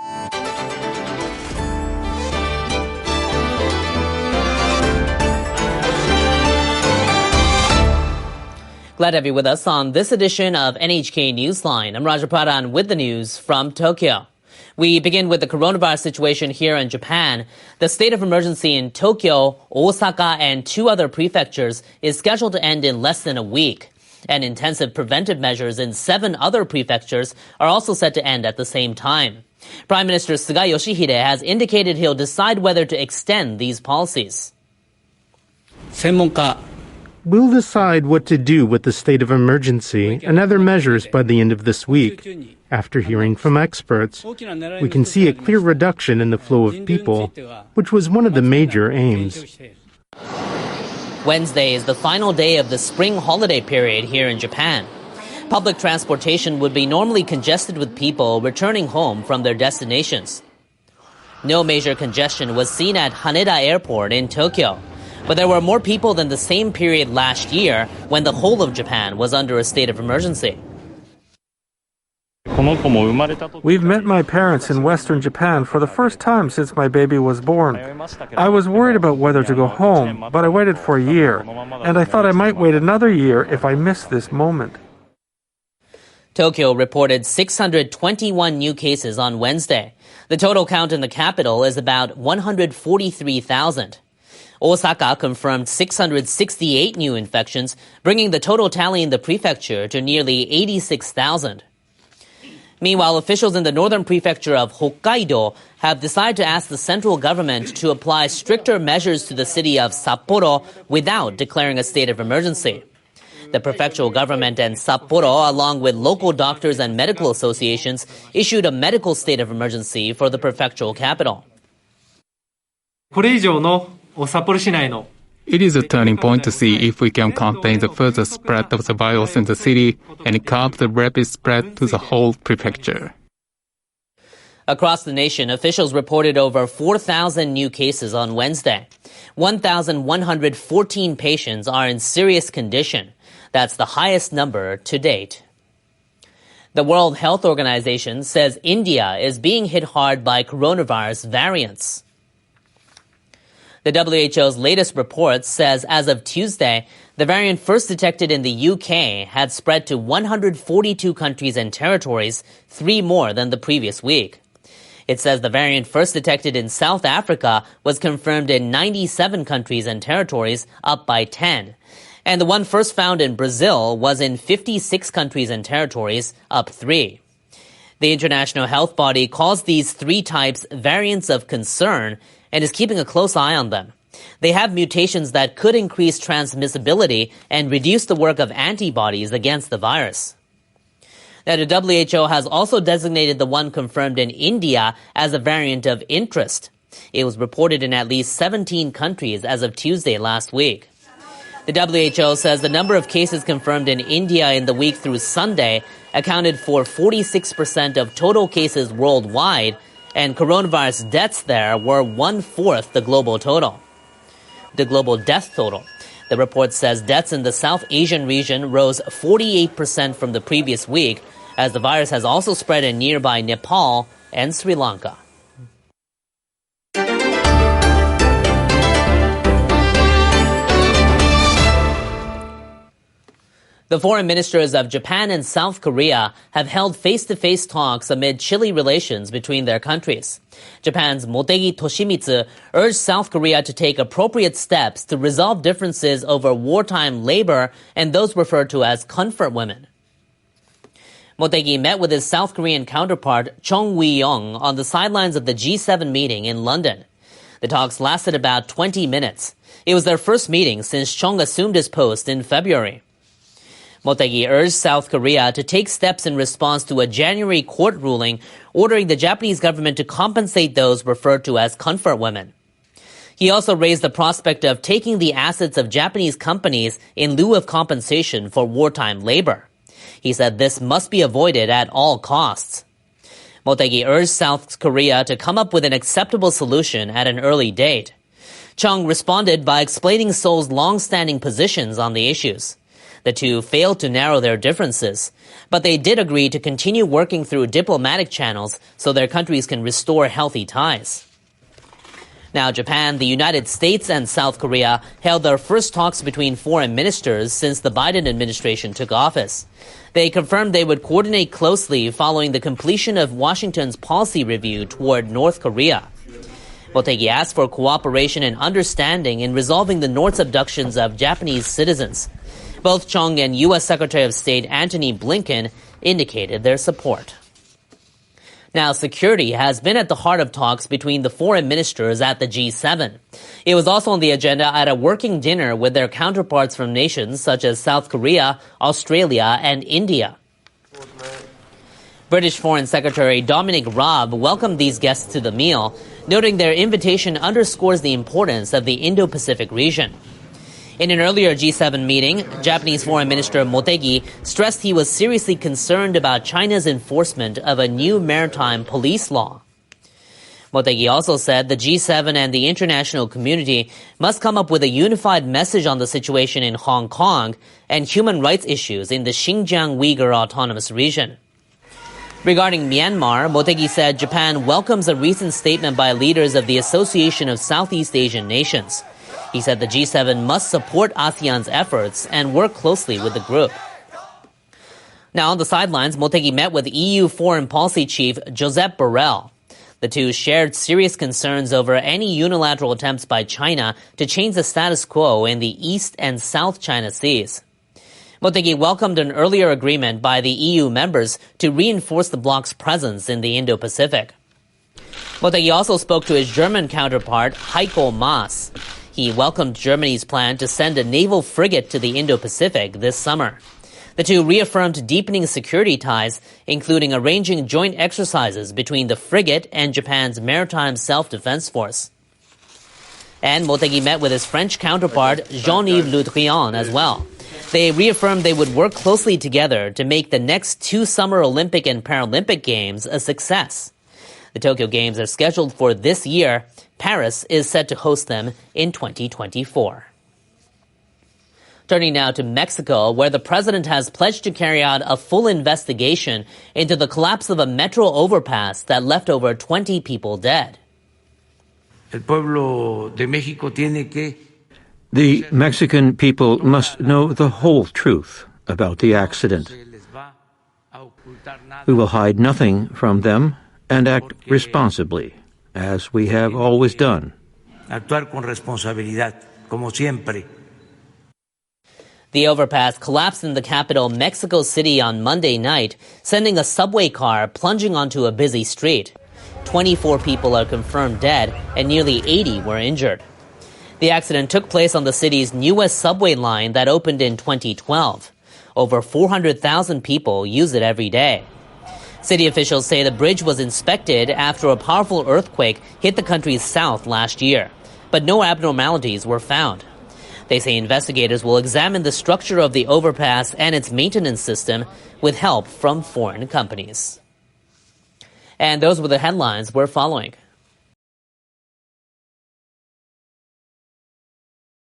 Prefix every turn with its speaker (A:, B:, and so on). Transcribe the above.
A: Glad to have you with us on this edition of NHK Newsline. I'm Raja Pradhan with the news from Tokyo. We begin with the coronavirus situation here in Japan. The state of emergency in Tokyo, Osaka, and 2 other prefectures is scheduled to end in less than a week. And intensive preventive measures in 7 other prefectures are also set to end at the same time. Prime Minister Suga Yoshihide has indicated he'll decide whether to extend these policies.
B: We'll decide what to do with the state of emergency and other measures by the end of this week. After hearing from experts, we can see a clear reduction in the flow of people, which was one of the major aims.
A: Wednesday is the final day of the spring holiday period here in Japan. Public transportation would be normally congested with people returning home from their destinations. No major congestion was seen at Haneda Airport in Tokyo. But there were more people than the same period last year when the whole of Japan was under a state of emergency.
C: We've met my parents in Western Japan for the first time since my baby was born. I was worried about whether to go home, but I waited for a year, and I thought I might wait another year if I missed this moment.
A: Tokyo reported 621 new cases on Wednesday. The total count in the capital is about 143,000. Osaka confirmed 668 new infections, bringing the total tally in the prefecture to nearly 86,000. Meanwhile, officials in the northern prefecture of Hokkaido have decided to ask the central government to apply stricter measures to the city of Sapporo without declaring a state of emergency. The prefectural government and Sapporo, along with local doctors and medical associations, issued a medical state of emergency for the prefectural capital.
D: It is a turning point to see if we can contain the further spread of the virus in the city and curb the rapid spread to the whole prefecture.
A: Across the nation, officials reported over 4,000 new cases on Wednesday. 1,114 patients are in serious condition. That's the highest number to date. The World Health Organization says India is being hit hard by coronavirus variants. The WHO's latest report says as of Tuesday, the variant first detected in the UK had spread to 142 countries and territories, 3 more than the previous week. It says the variant first detected in South Africa was confirmed in 97 countries and territories, up by 10. And the one first found in Brazil was in 56 countries and territories, up 3. The international health body calls these 3 types variants of concern and is keeping a close eye on them. They have mutations that could increase transmissibility and reduce the work of antibodies against the virus. Now, the WHO has also designated the one confirmed in India as a variant of interest. It was reported in at least 17 countries as of Tuesday last week. The WHO says the number of cases confirmed in India in the week through Sunday accounted for 46% of total cases worldwide, and coronavirus deaths there were 1/4 the global death total. The report says deaths in the South Asian region rose 48% from the previous week, as the virus has also spread in nearby Nepal and Sri Lanka. The foreign ministers of Japan and South Korea have held face-to-face talks amid chilly relations between their countries. Japan's Motegi Toshimitsu urged South Korea to take appropriate steps to resolve differences over wartime labor and those referred to as comfort women. Motegi met with his South Korean counterpart Chung Wi-young on the sidelines of the G7 meeting in London. The talks lasted about 20 minutes. It was their first meeting since Chung assumed his post in February. Motegi urged South Korea to take steps in response to a January court ruling ordering the Japanese government to compensate those referred to as comfort women. He also raised the prospect of taking the assets of Japanese companies in lieu of compensation for wartime labor. He said this must be avoided at all costs. Motegi urged South Korea to come up with an acceptable solution at an early date. Chung responded by explaining Seoul's long-standing positions on the issues. The two failed to narrow their differences, but they did agree to continue working through diplomatic channels so their countries can restore healthy ties. Now, Japan, the United States, and South Korea held their first talks between foreign ministers since the Biden administration took office. They confirmed they would coordinate closely following the completion of Washington's policy review toward North Korea. Motegi asked for cooperation and understanding in resolving the North's abductions of Japanese citizens. Both Chung and U.S. Secretary of State Antony Blinken indicated their support. Now, security has been at the heart of talks between the foreign ministers at the G7. It was also on the agenda at a working dinner with their counterparts from nations such as South Korea, Australia, and India. British Foreign Secretary Dominic Raab welcomed these guests to the meal, noting their invitation underscores the importance of the Indo-Pacific region. In an earlier G7 meeting, Japanese Foreign Minister Motegi stressed he was seriously concerned about China's enforcement of a new maritime police law. Motegi also said the G7 and the international community must come up with a unified message on the situation in Hong Kong and human rights issues in the Xinjiang Uyghur Autonomous Region. Regarding Myanmar, Motegi said Japan welcomes a recent statement by leaders of the Association of Southeast Asian Nations. He said the G7 must support ASEAN's efforts and work closely with the group. Now, on the sidelines, Motegi met with EU Foreign Policy Chief Josep Borrell. The two shared serious concerns over any unilateral attempts by China to change the status quo in the East and South China Seas. Motegi welcomed an earlier agreement by the EU members to reinforce the bloc's presence in the Indo-Pacific. Motegi also spoke to his German counterpart, Heiko Maas. He welcomed Germany's plan to send a naval frigate to the Indo-Pacific this summer. The two reaffirmed deepening security ties, including arranging joint exercises between the frigate and Japan's Maritime Self-Defense Force. And Motegi met with his French counterpart, Jean-Yves Le Drian, as well. They reaffirmed they would work closely together to make the next two Summer Olympic and Paralympic Games a success. The Tokyo Games are scheduled for this year. Paris is set to host them in 2024. Turning now to Mexico, where the president has pledged to carry out a full investigation into the collapse of a metro overpass that left over 20 people dead.
E: The Mexican people must know the whole truth about the accident. We will hide nothing from them and act responsibly, as we have always done.
A: The overpass collapsed in the capital, Mexico City, on Monday night, sending a subway car plunging onto a busy street. 24 people are confirmed dead, and nearly 80 were injured. The accident took place on the city's newest subway line that opened in 2012. Over 400,000 people use it every day. City officials say the bridge was inspected after a powerful earthquake hit the country's south last year, but no abnormalities were found. They say investigators will examine the structure of the overpass and its maintenance system with help from foreign companies. And those were the headlines we're following.